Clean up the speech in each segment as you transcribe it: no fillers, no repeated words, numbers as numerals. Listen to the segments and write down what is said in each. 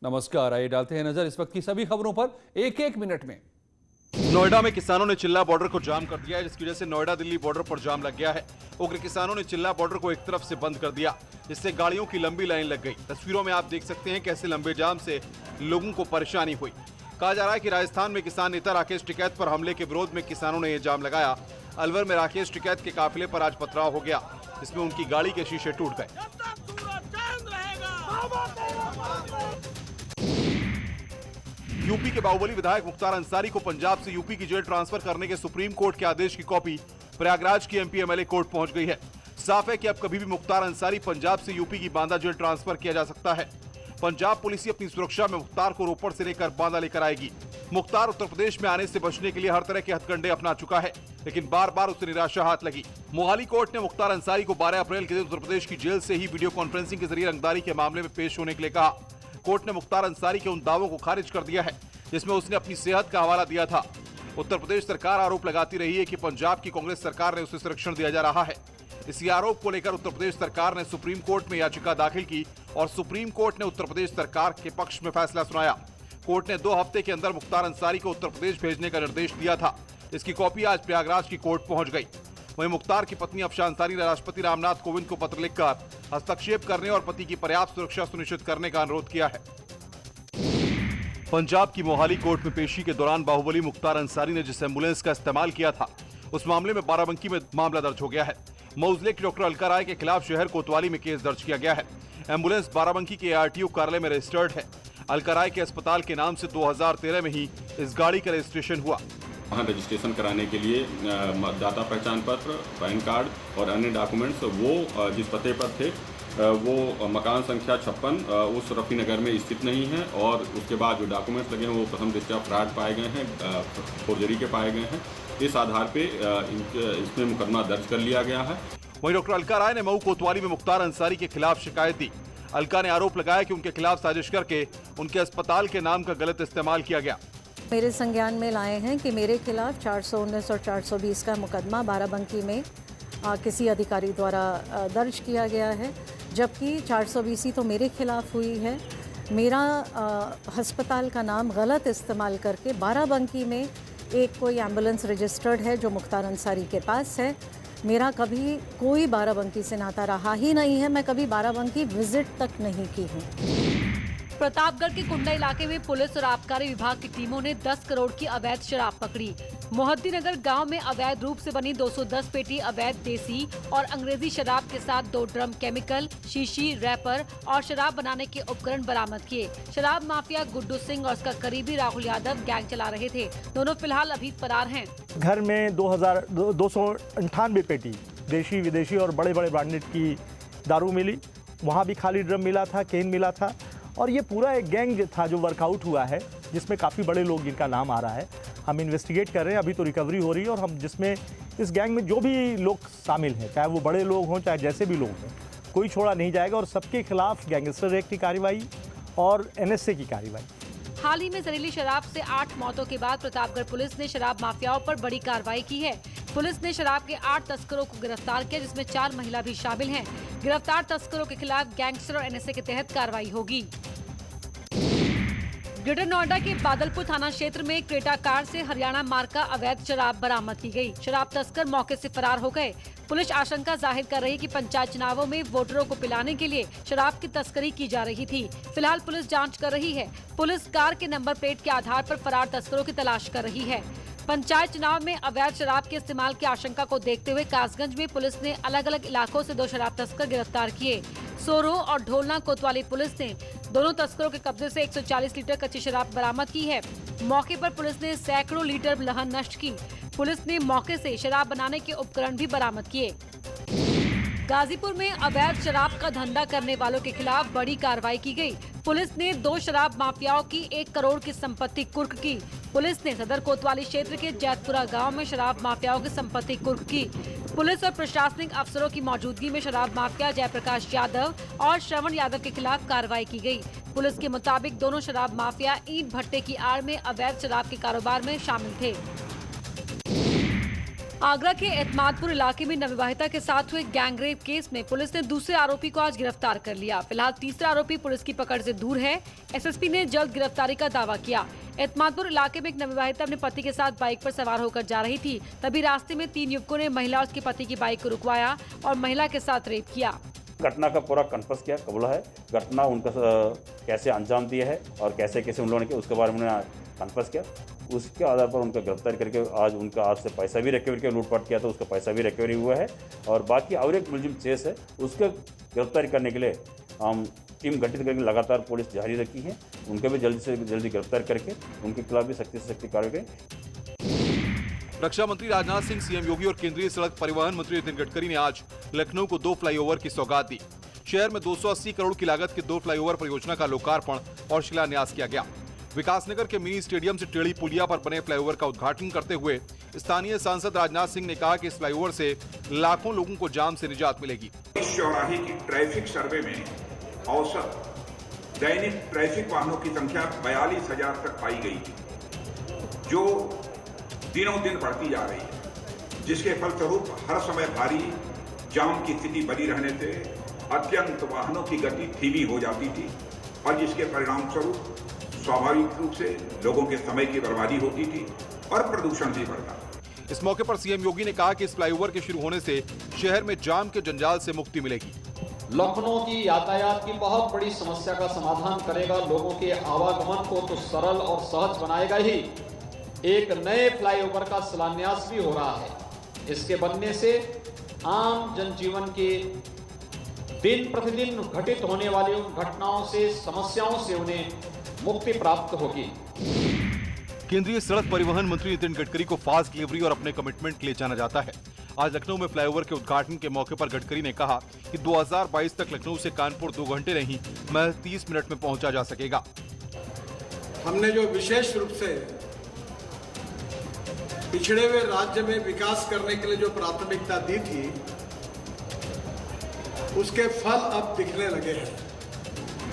नमस्कार, आइए डालते हैं नजर इस वक्त की सभी खबरों पर एक एक मिनट में। नोएडा में किसानों ने चिल्ला बॉर्डर को जाम कर दिया है, जिसकी वजह से नोएडा दिल्ली बॉर्डर पर जाम लग गया है। उग्र किसानों ने चिल्ला बॉर्डर को एक तरफ से बंद कर दिया, जिससे गाड़ियों की लंबी लाइन लग गई। तस्वीरों में आप देख सकते हैं कैसे लंबे जाम से लोगों को परेशानी हुई। कहा जा रहा है कि राजस्थान में किसान नेता राकेश टिकैत पर हमले के विरोध में किसानों ने यह जाम लगाया। अलवर में राकेश टिकैत के काफिले पर आज पथराव हो गया, जिसमें उनकी गाड़ी के शीशे टूट गए। यूपी के बाहुबली विधायक मुख्तार अंसारी को पंजाब से यूपी की जेल ट्रांसफर करने के सुप्रीम कोर्ट के आदेश की कॉपी प्रयागराज की एमपी एमएलए कोर्ट पहुंच गई है। साफ है कि अब कभी भी मुख्तार अंसारी पंजाब से यूपी की बांदा जेल ट्रांसफर किया जा सकता है। पंजाब पुलिस ही अपनी सुरक्षा में मुख्तार को रोपड़ से लेकर बांदा लेकर आएगी। मुख्तार उत्तर प्रदेश में आने से बचने के लिए हर तरह के हथकंडे अपना चुका है, लेकिन बार बार उसे निराशा हाथ लगी। मोहाली कोर्ट ने मुख्तार अंसारी को 12 अप्रैल के दिन उत्तर प्रदेश की जेल से ही वीडियो कॉन्फ्रेंसिंग के जरिए रंगदारी के मामले में पेश होने के लिए कहा। कोर्ट ने मुख्तार अंसारी के उन दावों को खारिज कर दिया है जिसमें उसने अपनी सेहत का हवाला दिया था। उत्तर प्रदेश सरकार आरोप लगाती रही है कि पंजाब की कांग्रेस सरकार ने उसे संरक्षण दिया जा रहा है। इसी आरोप को लेकर उत्तर प्रदेश सरकार ने सुप्रीम कोर्ट में याचिका दाखिल की और सुप्रीम कोर्ट ने उत्तर प्रदेश सरकार के पक्ष में फैसला सुनाया। कोर्ट ने 2 हफ्ते के अंदर मुख्तार अंसारी को उत्तर प्रदेश भेजने का निर्देश दिया था। इसकी कॉपी आज प्रयागराज की कोर्ट पहुंच गई। वहीं मुख्तार की पत्नी अफशा अंसारी ने राष्ट्रपति रामनाथ कोविंद को पत्र लिखकर हस्तक्षेप करने और पति की पर्याप्त सुरक्षा सुनिश्चित करने का अनुरोध किया है। पंजाब की मोहाली कोर्ट में पेशी के दौरान बाहुबली मुख्तार अंसारी ने जिस एम्बुलेंस का इस्तेमाल किया था, उस मामले में बाराबंकी में मामला दर्ज हो गया है। मौजले के डॉक्टर अलका राय के खिलाफ शहर कोतवाली में केस दर्ज किया गया है। एम्बुलेंस बाराबंकी के आरटीओ कार्यालय में रजिस्टर्ड है। अलका राय के अस्पताल के नाम से 2013 में ही इस गाड़ी का रजिस्ट्रेशन हुआ। वहाँ रजिस्ट्रेशन कराने के लिए मतदाता पहचान पत्र, पैन कार्ड और अन्य डॉक्यूमेंट्स वो जिस पते पर थे वो मकान संख्या 56 उस रफ़ी नगर में स्थित नहीं है, और उसके बाद जो डॉक्यूमेंट्स लगे हैं वो प्रथम दृष्टया फ्रॉड पाए गए हैं, फोर्जरी के पाए गए हैं। इस आधार पे इसमें मुकदमा दर्ज कर लिया गया है। वहीं डॉक्टर अलका राय ने मऊ कोतवाली में मुख्तार अंसारी के खिलाफ शिकायत दी। अलका ने आरोप लगाया कि उनके खिलाफ साजिश करके उनके अस्पताल के नाम का गलत इस्तेमाल किया गया। मेरे संज्ञान में लाए हैं कि मेरे खिलाफ 419 और 420 का मुकदमा बाराबंकी में किसी अधिकारी द्वारा दर्ज किया गया है, जबकि 420 तो मेरे खिलाफ हुई है। मेरा अस्पताल का नाम गलत इस्तेमाल करके बाराबंकी में एक कोई एम्बुलेंस रजिस्टर्ड है जो मुख्तार अंसारी के पास है। मेरा कभी कोई बाराबंकी से नाता रहा ही नहीं है। मैं कभी बाराबंकी विजिट तक नहीं की हूँ। प्रतापगढ़ के कुंडा इलाके में पुलिस और आबकारी विभाग की टीमों ने 10 करोड़ की अवैध शराब पकड़ी। मोहद्दीनगर गांव में अवैध रूप से बनी 210 पेटी अवैध देसी और अंग्रेजी शराब के साथ 2 ड्रम केमिकल, शीशी, रैपर और शराब बनाने के उपकरण बरामद किए। शराब माफिया गुड्डू सिंह और उसका करीबी राहुल यादव गैंग चला रहे थे। दोनों फिलहाल अभी फरार हैं। घर में 298 पेटी देशी विदेशी और बड़े बड़े ब्रांडेड की दारू मिली। वहाँ भी खाली ड्रम मिला था, केन मिला था, और ये पूरा एक गैंग था जो वर्कआउट हुआ है, जिसमें काफ़ी बड़े लोग जिनका नाम आ रहा है। हम इन्वेस्टिगेट कर रहे हैं, अभी तो रिकवरी हो रही है, और हम जिसमें इस गैंग में जो भी लोग शामिल हैं, चाहे वो बड़े लोग हों चाहे जैसे भी लोग हों, कोई छोड़ा नहीं जाएगा, और सबके खिलाफ गैंगस्टर एक्ट की कार्रवाई और एनएसए की कार्रवाई। हाल ही में जहरीली शराब से 8 मौतों के बाद प्रतापगढ़ पुलिस ने शराब माफियाओं पर बड़ी कार्रवाई की है। पुलिस ने शराब के 8 तस्करों को गिरफ्तार किया, जिसमें 4 महिला भी शामिल हैं। गिरफ्तार तस्करों के खिलाफ गैंगस्टर और एनएसए के तहत कार्रवाई होगी। ग्रेटर नोएडा के बादलपुर थाना क्षेत्र में क्रेटा कार से हरियाणा मार्ग का अवैध शराब बरामद की गई। शराब तस्कर मौके से फरार हो गए। पुलिस आशंका जाहिर कर रही है कि पंचायत चुनावों में वोटरों को पिलाने के लिए शराब की तस्करी की जा रही थी। फिलहाल पुलिस जांच कर रही है। पुलिस कार के नंबर प्लेट के आधार पर फरार तस्करों की तलाश कर रही है। पंचायत चुनाव में अवैध शराब के इस्तेमाल की आशंका को देखते हुए कासगंज में पुलिस ने अलग अलग इलाकों से 2 शराब तस्कर गिरफ्तार किए। सोरो और ढोलना कोतवाली पुलिस ने दोनों तस्करों के कब्जे से 140 लीटर कच्ची शराब बरामद की है। मौके पर पुलिस ने सैकड़ों लीटर लहन नष्ट की। पुलिस ने मौके से शराब बनाने के उपकरण भी बरामद किए। गाजीपुर में अवैध शराब का धंधा करने वालों के खिलाफ बड़ी कार्रवाई की गई। पुलिस ने 2 शराब माफियाओं की 1 करोड़ की संपत्ति कुर्क की। पुलिस ने सदर कोतवाली क्षेत्र के जैतपुरा गांव में शराब माफियाओं की संपत्ति कुर्क की। पुलिस और प्रशासनिक अफसरों की मौजूदगी में शराब माफिया जयप्रकाश यादव और श्रवण यादव के खिलाफ कार्रवाई की गई। पुलिस के मुताबिक दोनों शराब माफिया ईंट भट्टे की आड़ में अवैध शराब के कारोबार में शामिल थे। आगरा के एतमादपुर इलाके में नवविवाहिता के साथ हुए गैंगरेप केस में पुलिस ने दूसरे आरोपी को आज गिरफ्तार कर लिया। फिलहाल तीसरा आरोपी पुलिस की पकड़ से दूर है। एसएसपी ने जल्द गिरफ्तारी का दावा किया। एतमादपुर इलाके में एक नवविवाहिता अपने पति के साथ बाइक पर सवार होकर जा रही थी, तभी रास्ते में 3 युवकों ने महिला और उसके पति की बाइक को रुकवाया और महिला के साथ रेप किया। घटना का पूरा कन्फर्स किया, कबूला है। घटना उनका कैसे अंजाम दिया है और कैसे कैसे उन लोगों ने उसके बारे में कन्फर्स किया। उसके आधार पर उनका गिरफ्तार करके आज से पैसा भी रिकवर किया, लूटपाट किया तो उसका पैसा भी रिकवरी हुआ है। और बाकी और एक मुलजिम चेस है, उसके गिरफ्तारी करने के लिए हम टीम गठित करके लगातार पुलिस जारी रखी है। उनके भी जल्दी से जल्दी गिरफ्तार करके उनके खिलाफ भी सख्ती से सख्ती कार्रवाई करें। रक्षा मंत्री राजनाथ सिंह, सीएम योगी और केंद्रीय सड़क परिवहन मंत्री नितिन गडकरी ने आज लखनऊ को 2 फ्लाईओवर की सौगात दी। शहर में 280 करोड़ की लागत के 2 फ्लाईओवर परियोजना का लोकार्पण और शिलान्यास किया गया। विकासनगर के मिनी स्टेडियम से टेढ़ी पुलिया पर बने फ्लाईओवर का उद्घाटन करते हुए स्थानीय सांसद राजनाथ सिंह ने कहा कि इस फ्लाईओवर से लाखों लोगों को जाम से निजात मिलेगी। इस चौराहे की ट्रैफिक सर्वे में औसत दैनिक ट्रैफिक वाहनों की संख्या 42,000 तक पाई गई थी, जो दिनों दिन बढ़ती जा रही है, जिसके फलस्वरूप हर समय भारी जाम की स्थिति बनी रहने से अत्यंत वाहनों की गति धीमी हो जाती थी और जिसके परिणाम स्वरूप स्वाभाविक रूप से लोगों के समय की बर्बादी होती थी और प्रदूषण भी बढ़ता। इस मौके पर सीएम योगी ने कहा कि इस फ्लाईओवर के शुरू होने से शहर में जाम के जंजाल से मुक्ति मिलेगी। लखनऊ की यातायात की बहुत बड़ी समस्या का समाधान करेगा। लोगों के आवागमन को तो सरल और सहज बनाएगा ही। एक नए फ्लाईओवर का शिलान्यास भी हो रहा है। इसके बनने से आम जनजीवन के दिन प्रतिदिन घटित होने वाली उन घटनाओं से, समस्याओं से उन्हें मुक्ति प्राप्त होगी। केंद्रीय सड़क परिवहन मंत्री नितिन गडकरी को फास्ट डिलीवरी और अपने कमिटमेंट के लिए जाना जाता है। आज लखनऊ में फ्लाईओवर के उद्घाटन के मौके पर गडकरी ने कहा कि 2022 तक लखनऊ से कानपुर 2 घंटे नहीं, महज 30 मिनट में पहुंचा जा सकेगा। हमने जो विशेष रूप से पिछड़े हुए राज्य में विकास करने के लिए जो प्राथमिकता दी थी, उसके फल अब दिखने लगे हैं।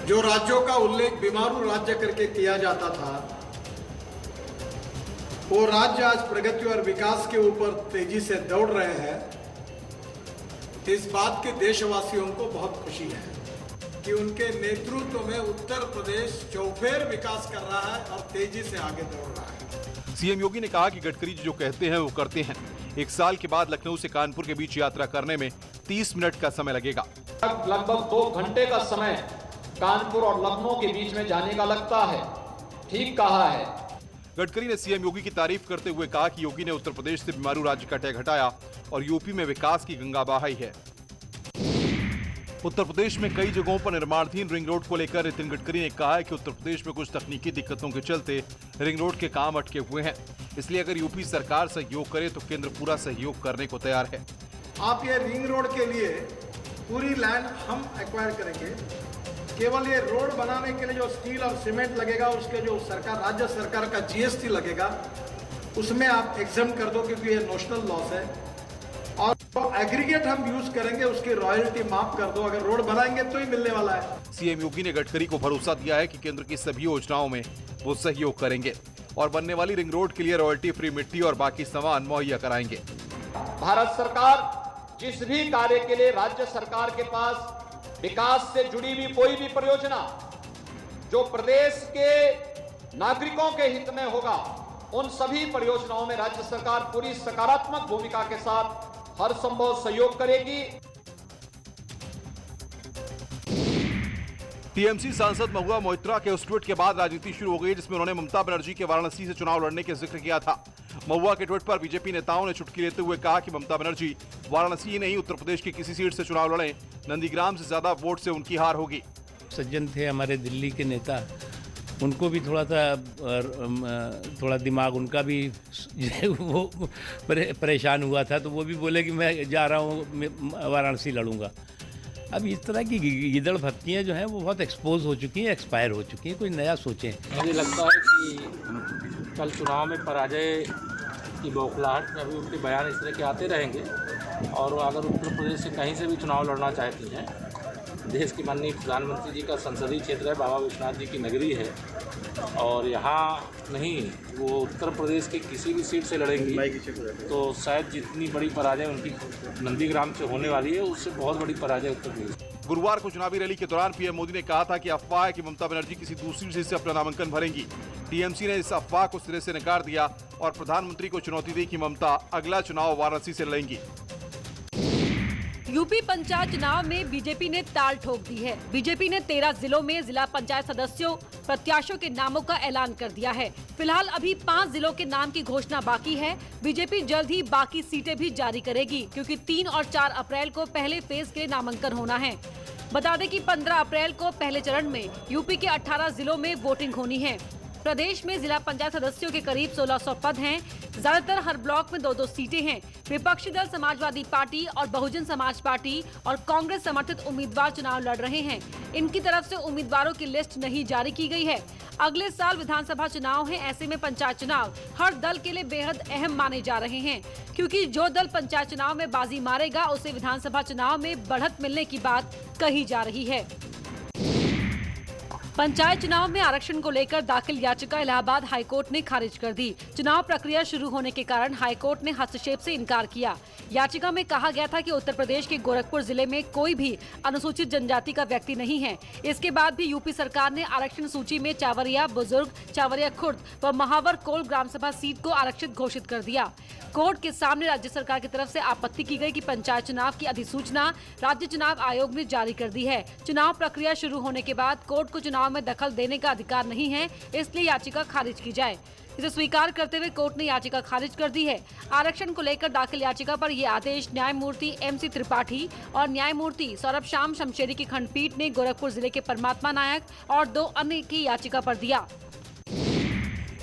जो राज्यों का उल्लेख बीमारू राज्य करके किया जाता था, वो राज्य आज प्रगति और विकास के ऊपर तेजी से दौड़ रहे हैं। इस बात के देशवासियों को बहुत खुशी है कि उनके नेतृत्व में उत्तर प्रदेश चौफेर विकास कर रहा है और तेजी से आगे दौड़ रहा है। सीएम योगी ने कहा कि गडकरी जो कहते हैं वो करते हैं। 1 साल के बाद लखनऊ से कानपुर के बीच यात्रा करने में 30 मिनट का समय लगेगा। लगभग 2 घंटे का समय कानपुर और लखनऊ के बीच में जाने का लगता है। ठीक कहा है। गडकरी ने सीएम योगी की तारीफ करते हुए कहा कि योगी ने उत्तर प्रदेश से बीमारू राज्य का टैग हटाया और यूपी में विकास की गंगा बहाई है। उत्तर प्रदेश में कई जगहों पर निर्माणाधीन रिंग रोड को लेकर नितिन गडकरी ने कहा है कि उत्तर प्रदेश में कुछ तकनीकी दिक्कतों के चलते रिंग रोड के काम अटके हुए हैं। इसलिए अगर यूपी सरकार सहयोग करे तो केंद्र पूरा सहयोग करने को तैयार है। आप ये रिंग रोड के लिए पूरी लैंड हम एक्वायर करेंगे। केवल ये रोड बनाने के लिए जो स्टील और सीमेंट लगेगा, उसके जो सरकार, राज्य सरकार का जीएसटी लगेगा, उसमें आप एग्जाम कर दो क्योंकि ये नेशनल लॉस है। और तो एग्रीगेट हम यूज करेंगे, उसकी रॉयल्टी माफ कर दो। अगर रोड बनाएंगे तो ही मिलने वाला है। सीएम योगी ने गडकरी को भरोसा दिया है कि केंद्र की सभी योजनाओं में वो सहयोग करेंगे और बनने वाली रिंग रोड के लिए रॉयल्टी फ्री मिट्टी और बाकी सामान मुहैया कराएंगे। भारत सरकार जिस भी कार्य के लिए राज्य सरकार के पास विकास से जुड़ी हुई कोई भी परियोजना जो प्रदेश के नागरिकों के हित में होगा, उन सभी परियोजनाओं में राज्य सरकार पूरी सकारात्मक भूमिका के साथ हर संभव सहयोग करेगी। टीएमसी सांसद महुआ मोइत्रा के उस ट्वीट के बाद राजनीति शुरू हो गई जिसमें उन्होंने ममता बनर्जी के वाराणसी से चुनाव लड़ने के जिक्र किया था। महुआ के ट्वीट पर बीजेपी नेताओं ने चुटकी लेते हुए कहा कि ममता बनर्जी वाराणसी ही नहीं, उत्तर प्रदेश की किसी सीट से चुनाव लड़ें, नंदीग्राम से ज्यादा वोट से उनकी हार होगी। सज्जन थे हमारे दिल्ली के नेता, उनको भी थोड़ा दिमाग उनका भी वो परेशान हुआ था, तो वो भी बोले कि मैं जा रहा हूँ वाराणसी लड़ूंगा। अब इस तरह की गिदड़ भक्तियाँ जो हैं वो बहुत एक्सपोज हो चुकी हैं, एक्सपायर हो चुकी हैं। कोई नया सोचें। मुझे लगता है कि कल चुनाव में पराजय की बौखलाहट में अभी उनके बयान इस तरह के आते रहेंगे और अगर उत्तर प्रदेश से कहीं से भी चुनाव लड़ना चाहती हैं, देश के माननीय प्रधानमंत्री जी का संसदीय क्षेत्र है, बाबा विश्वनाथ जी की नगरी है, और यहाँ नहीं, वो उत्तर प्रदेश के किसी भी सीट से लड़ेंगी तो शायद जितनी बड़ी पराजय उनकी नंदीग्राम से होने वाली है उससे बहुत बड़ी पराजय उत्तर प्रदेश। गुरुवार को चुनावी रैली के दौरान पीएम मोदी ने कहा था कि अफवाह है कि ममता बनर्जी किसी दूसरी सीट से अपना नामांकन भरेंगी। टीएमसी ने इस अफवाह को सिरे से नकार दिया और प्रधानमंत्री को चुनौती दी कि ममता अगला चुनाव वाराणसी से लड़ेंगी। यूपी पंचायत चुनाव में बीजेपी ने ताल ठोक दी है। बीजेपी ने 13 जिलों में जिला पंचायत सदस्यों प्रत्याशियों के नामों का ऐलान कर दिया है। फिलहाल अभी 5 जिलों के नाम की घोषणा बाकी है। बीजेपी जल्द ही बाकी सीटें भी जारी करेगी क्योंकि 3 और 4 अप्रैल को पहले फेज के नामांकन होना है। बता दें कि 15 अप्रैल को पहले चरण में यूपी के 18 जिलों में वोटिंग होनी है। प्रदेश में जिला पंचायत सदस्यों के करीब 1600 पद हैं। ज्यादातर हर ब्लॉक में 2-2 सीटें हैं। विपक्षी दल समाजवादी पार्टी और बहुजन समाज पार्टी और कांग्रेस समर्थित उम्मीदवार चुनाव लड़ रहे हैं। इनकी तरफ से उम्मीदवारों की लिस्ट नहीं जारी की गई है। अगले साल विधानसभा चुनाव है, ऐसे में पंचायत चुनाव हर दल के लिए बेहद अहम माने जा रहे हैं क्योंकि जो दल पंचायत चुनाव में बाजी मारेगा उसे विधानसभा चुनाव में बढ़त मिलने की बात कही जा रही है। पंचायत चुनाव में आरक्षण को लेकर दाखिल याचिका इलाहाबाद हाईकोर्ट ने खारिज कर दी। चुनाव प्रक्रिया शुरू होने के कारण हाईकोर्ट ने हस्तक्षेप से इनकार किया। याचिका में कहा गया था कि उत्तर प्रदेश के गोरखपुर जिले में कोई भी अनुसूचित जनजाति का व्यक्ति नहीं है। इसके बाद भी यूपी सरकार ने आरक्षण सूची में चावरिया बुजुर्ग, चावरिया खुर्द व महावर कोल ग्राम सभा सीट को आरक्षित घोषित कर दिया। कोर्ट के सामने राज्य सरकार की तरफ से आपत्ति की गई कि पंचायत चुनाव की अधिसूचना राज्य चुनाव आयोग ने जारी कर दी है। चुनाव प्रक्रिया शुरू होने के बाद कोर्ट को चुनाव में दखल देने का अधिकार नहीं है, इसलिए याचिका खारिज की जाए। इसे स्वीकार करते हुए कोर्ट ने याचिका खारिज कर दी है। आरक्षण को लेकर दाखिल याचिका पर ये आदेश न्यायमूर्ति MC त्रिपाठी और न्यायमूर्ति सौरभ श्याम शमशेरी की खंडपीठ ने गोरखपुर जिले के परमात्मा नायक और 2 अन्य की याचिका पर दिया।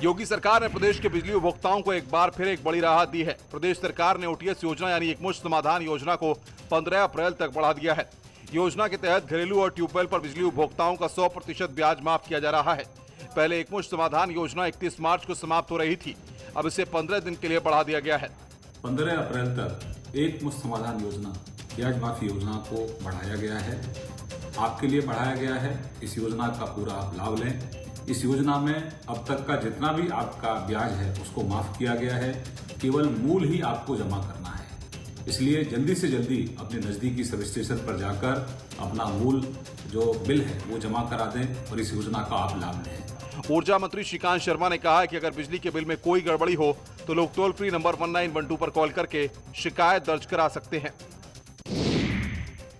योगी सरकार ने प्रदेश के बिजली उपभोक्ताओं को एक बार फिर एक बड़ी राहत दी है। प्रदेश सरकार ने OTS योजना यानी एकमुश्त समाधान योजना को 15 अप्रैल तक बढ़ा दिया है। योजना के तहत घरेलू और ट्यूबवेल पर बिजली उपभोक्ताओं का 100% ब्याज माफ किया जा रहा है। पहले एकमुश्त समाधान योजना 31 मार्च को समाप्त हो रही थी, अब इसे 15 दिन के लिए बढ़ा दिया गया है। 15 अप्रैल तक एकमुश्त समाधान योजना ब्याज माफी योजना को बढ़ाया गया है। आपके लिए बढ़ाया गया है। इस योजना का पूरा आप लाभ लें। इस योजना में अब तक का जितना भी आपका ब्याज है उसको माफ किया गया है। केवल मूल ही आपको जमा करना है। इसलिए जल्दी से जल्दी अपने नजदीकी सब स्टेशन पर जाकर अपना मूल जो बिल है वो जमा करा दें और इस योजना का आप लाभ लें। ऊर्जा मंत्री श्रीकांत शर्मा ने कहा है कि अगर बिजली के बिल में कोई गड़बड़ी हो तो लोग टोल फ्री नंबर 1912 पर कॉल करके शिकायत दर्ज करा सकते हैं।